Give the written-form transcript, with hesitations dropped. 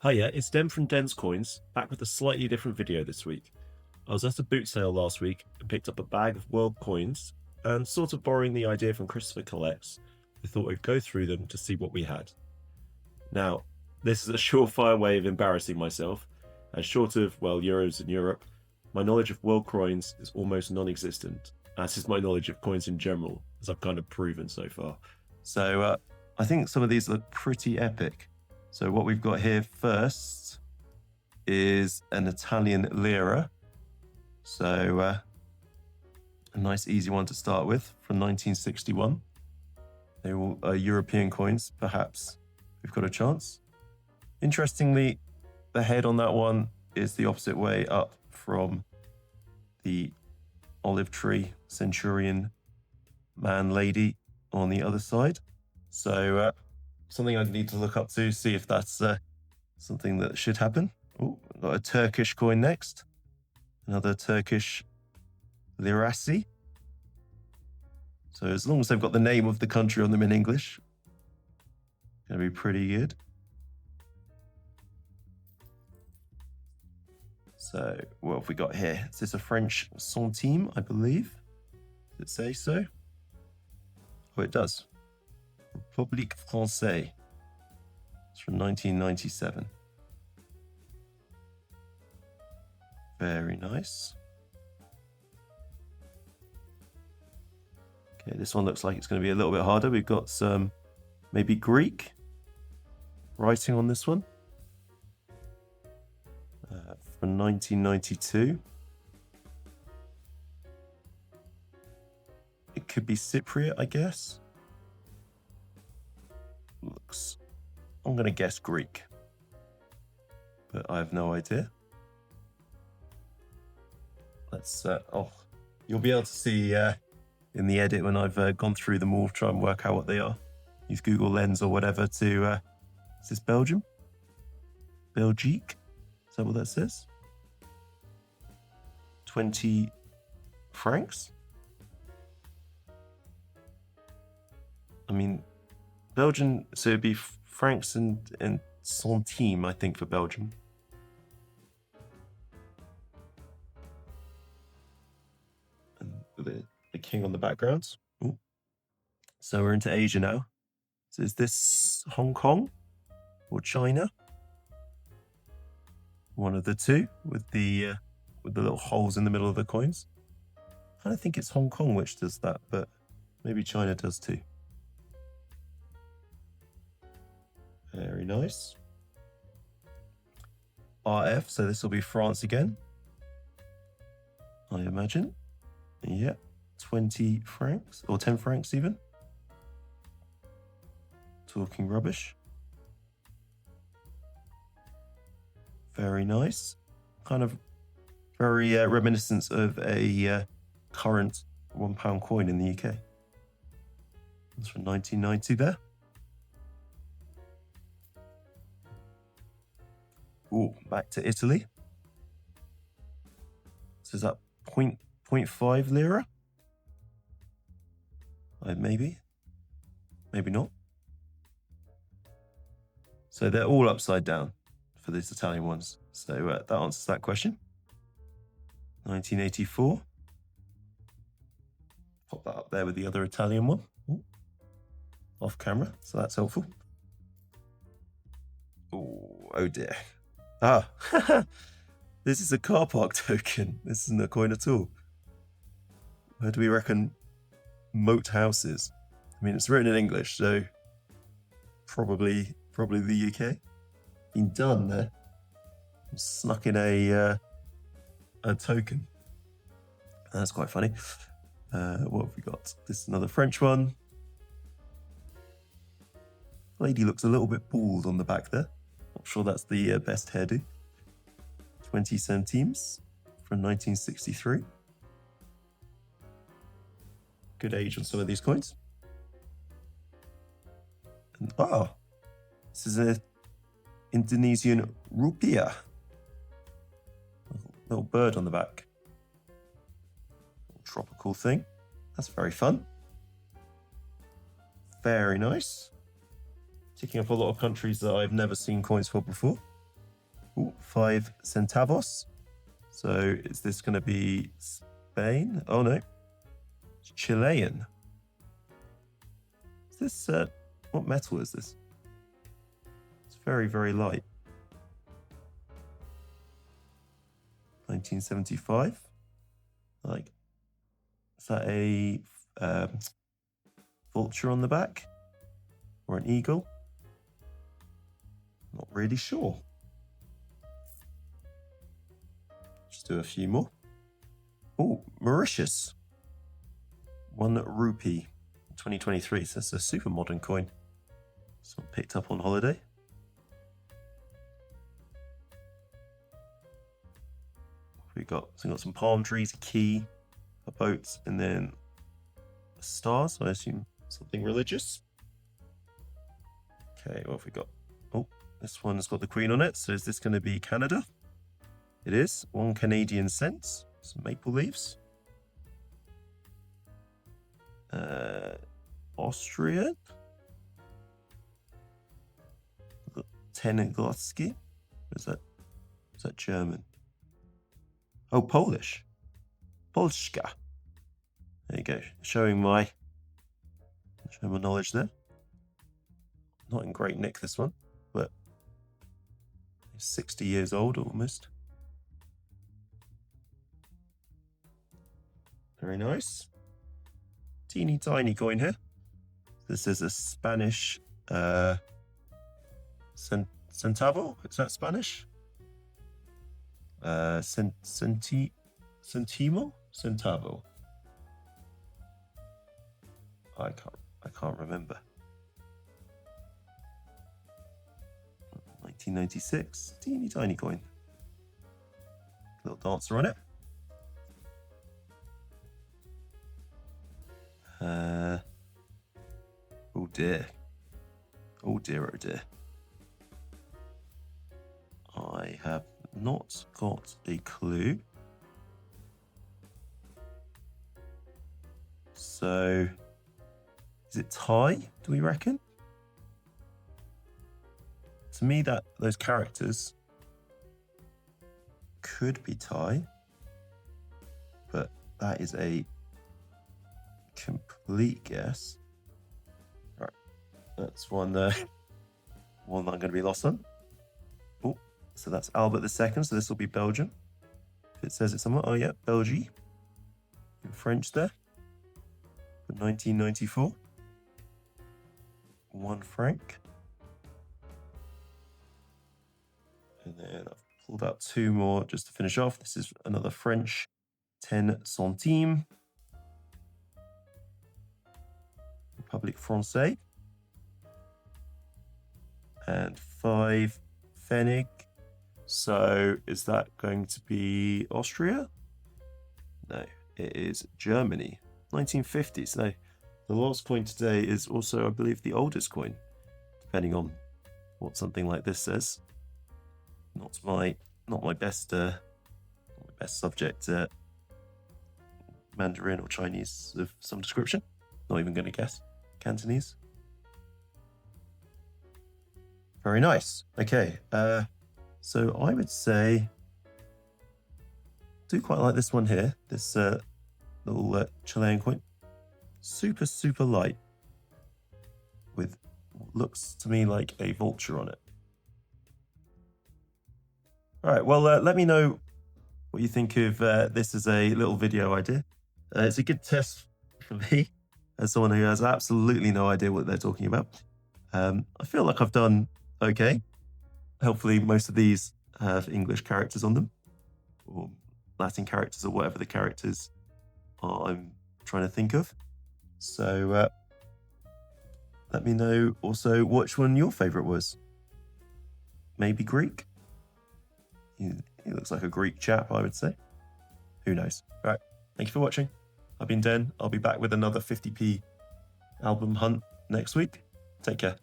Hiya, it's Dem from Dens Coins, back with a slightly different video this week. I was at a boot sale last week and picked up a bag of world coins, and sort of borrowing the idea from Christopher Collects, I thought I'd go through them to see what we had. Now, this is a surefire way of embarrassing myself, as short of, well, euros in Europe, my knowledge of world coins is almost non-existent, as is my knowledge of coins in general, as I've kind of proven so far. So I think some of these look pretty epic. So what we've got here first is an Italian lira. So a nice easy one to start with from 1961. They all are European coins, perhaps we've got a chance. Interestingly, the head on that one is the opposite way up from the olive tree centurion man lady on the other side. So something I need to look up to, see if that's something that should happen. Oh, got a Turkish coin next. Another Turkish lirasi. So as long as they've got the name of the country on them in English, gonna be pretty good. So what have we got here? Is this a French centime, I believe? Does it say so? Oh, it does. République Française. It's from 1997. Very nice. Okay, this one looks like it's going to be a little bit harder. We've got some maybe Greek writing on this one. From 1992. It could be Cypriot, I guess. Looks, I'm going to guess Greek, but I have no idea. Let's, you'll be able to see in the edit when I've gone through them all, try and work out what they are. Use Google Lens or whatever to, is this Belgium? Belgique? Is that what that says? 20 francs? I mean, Belgian, so it'd be francs and centime, I think, for Belgium. And the king on the background. Ooh. So we're into Asia now. So is this Hong Kong or China? One of the two with the little holes in the middle of the coins. I kind of think it's Hong Kong which does that, but maybe China does too. Very nice. RF, so this will be France again, I imagine. Yeah, 20 francs, or 10 francs even. Talking rubbish. Very nice. Kind of very reminiscent of a current £1 coin in the UK. That's from 1990 there. Oh, back to Italy. So is that 0.5 lira? Maybe not. So they're all upside down for these Italian ones. So that answers that question. 1984. Pop that up there with the other Italian one. Ooh. Off camera, so that's helpful. Oh dear. Ah, this is a car park token. This isn't a coin at all. Where do we reckon Moat House is? I mean, it's written in English, so probably the UK. Been done there. Snuck in a token. That's quite funny. What have we got? This is another French one. Lady looks a little bit bald on the back there. Not sure that's the best hairdo. 20 centimes from 1963. Good age on some of these coins. And, this is an Indonesian rupiah. Little bird on the back. Tropical thing. That's very fun. Very nice. Ticking up a lot of countries that I've never seen coins for before. Ooh, 5 centavos. So is this going to be Spain? Oh no, it's Chilean. Is this, what metal is this? It's very, very light. 1975. Like, is that a vulture on the back? Or an eagle? Not really sure. Just do a few more. Oh, Mauritius. 1 rupee, 2023. So it's a super modern coin. Someone picked up on holiday. We got some palm trees, a key, a boat, and then stars. I assume something religious. Okay, what have we got? Oh, this one's got the Queen on it. So is this going to be Canada? It is. 1 Canadian cent. Some maple leaves. Austrian. 10 Glotsky. Is that German? Oh, Polish. Polska. There you go. Showing my knowledge there. Not in great nick, this one, but 60 years old almost. Very nice. Teeny tiny coin here. This is a Spanish centavo. Is that Spanish? Centimo? Centavo. I can't remember. 1996. Teeny tiny coin. Little dancer on it. Oh dear. Oh dear, oh dear. I have not got a clue. So, is it Thai, do we reckon? To me, those characters could be Thai, but that is a complete guess. Right, that's one that I'm going to be lost on. Oh, so that's Albert II. So this will be Belgium. If it says it somewhere, oh yeah, Belgium in French there. For 1994, 1 franc. And then I've pulled out 2 more just to finish off. This is another French 10 centimes. Republic Française. And 5 Pfennig. So is that going to be Austria? No, it is Germany. 1950. So the last coin today is also, I believe, the oldest coin, depending on what something like this says. Not my best subject, Mandarin or Chinese of some description. Not even going to guess. Cantonese. Very nice. Okay, so I would say do quite like this one here. This little Chilean coin. Super, super light. With what looks to me like a vulture on it. All right, well, let me know what you think of this as a little video idea. It's a good test for me, as someone who has absolutely no idea what they're talking about. I feel like I've done okay. Hopefully most of these have English characters on them, or Latin characters, or whatever the characters are I'm trying to think of. So let me know also which one your favorite was. Maybe Greek? He looks like a Greek chap, I would say. Who knows? All right, thank you for watching. I've been Den. I'll be back with another 50p album hunt next week. Take care.